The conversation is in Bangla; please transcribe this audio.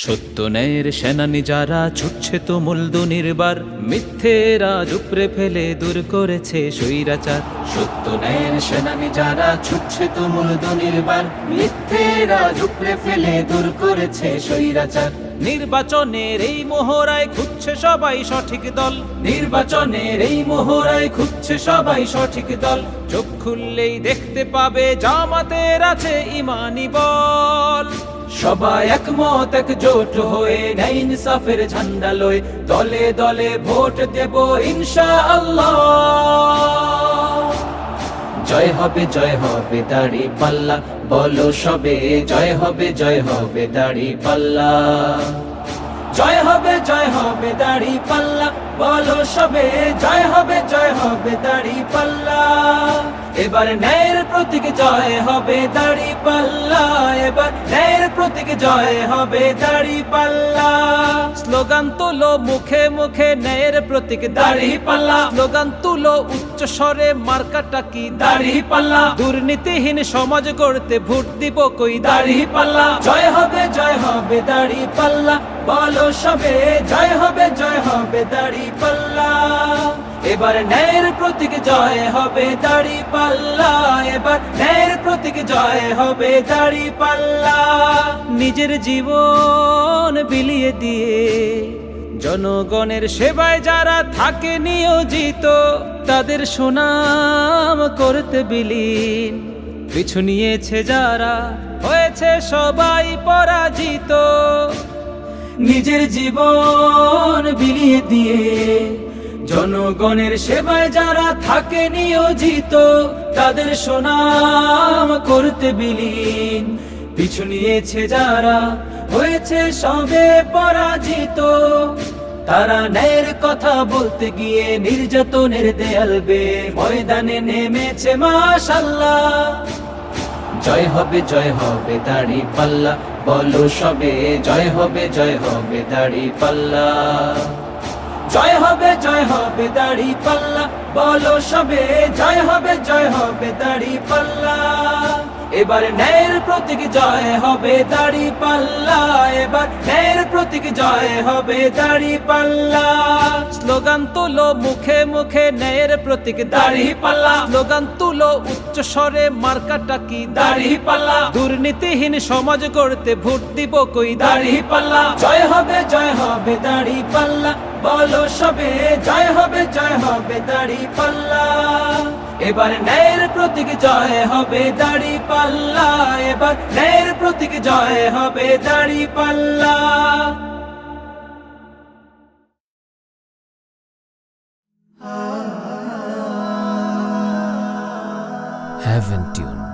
সত্য ন্যায়ের সেনানি যারা ছুটছে তো মূলদু নির্বার, মিথ্যের আজ উপরে ফেলে দূর করেছে স্বৈরাচার। সত্য ন্যায়ের সেনানি যারা ছুটছে তো মূলদু নির্বার, মিথ্যের আজ উপরে ফেলে দূর করেছে স্বৈরাচার। নির্বাচনের এই মোহরায় খুঁজছে সবাই সঠিক দল, নির্বাচনের এই মোহরায় খুঁজছে সবাই সঠিক দল। চোখ খুললেই দেখতে পাবে জামাতের আছে ইমানি বল। সবাই একমত একজোট হয়ে ন্যায় ইনসাফের ঝান্ডা লয়ে দলে দলে ভোট দেব ইনশাআল্লাহ। জয় হবে দাড়ি পাল্লা, বলো সবে জয় হবে দাড়ি পাল্লা। জয় হবে দাড়ি পাল্লা, বলো সবে জয় হবে দাড়ি পাল্লা। এবার ন্যায়ের প্রতীক জয় হবে দাড়ি পাল্লা, এবার ন্যায়ের প্রতীক জয় হবে দাড়ি পাল্লা। স্লোগান তুলো মুখে মুখে ন্যায়ের প্রতীক দাড়ি পাল্লা, স্লোগান তুলো উচ্চ স্বরে মার্কাটা কি দাড়ি পাল্লা। দুর্নীতিহীন সমাজ গড়তে ভোট দিব কই দাড়ি পাল্লা। জয় হবে দাড়ি পাল্লা, বলো সবে জয় হবে দাড়ি পাল্লা। এবার ন্যায়ের প্রতীক জয় হবে দাড়ি পাল্লা, এবার ন্যায়ের প্রতীক জয় হবে দাড়ি পাল্লা। নিজের জীবন বিলিয়ে দিয়ে জনগণের সেবায় যারা থাকে নিয়োজিত, তাদের সুনাম করতে বিলীন। পিছু নিয়েছে যারা হয়েছে সবাই পরাজিত। নিজের জীবন বিলিয়ে দিয়ে জনগণের সেবায় যারা থাকে নিয়োজিত, তাদের সুনাম করতে বিলীন। পিছু নিয়েছে যারা হয়েছে সবে পরাজিত, তারা ন্যায়ের কথা বলতে গিয়ে নির্যাতনের দেয়াল বেয়ে ময়দানে নেমেছে মাশাআল্লাহ। জয় হবে দাড়ি পাল্লা, বলো সবে জয় হবে দাড়ি পাল্লা। জয় হবে দাড়ি পাল্লা, বলো সবে জয় হবে দাড়ি পাল্লা। এবার ন্যায়ের প্রতীক জয় হবে দাড়ি পাল্লা, এবার ন্যায়ের প্রতীক জয় হবে দাড়ি পাল্লা। স্লোগান তুলো মুখে মুখে ন্যায়ের প্রতীক দাড়ি পাল্লা, স্লোগান তুলো উচ্চ স্বরে মার্কাটা কি দাড়ি পাল্লা। দুর্নীতিহীন সমাজ গড়তে ভোট দিব কই দাড়ি পাল্লা। জয় হবে দাড়ি পাল্লা, বলো সবে জয় হবে দাড়ি পাল্লা। এবার ন্যায়ের প্রতীক জয় হবে দাড়ি পাল্লা, এবার ন্যায়ের প্রতীক জয় হবে দাড়ি পাল্লা। Heaven Tune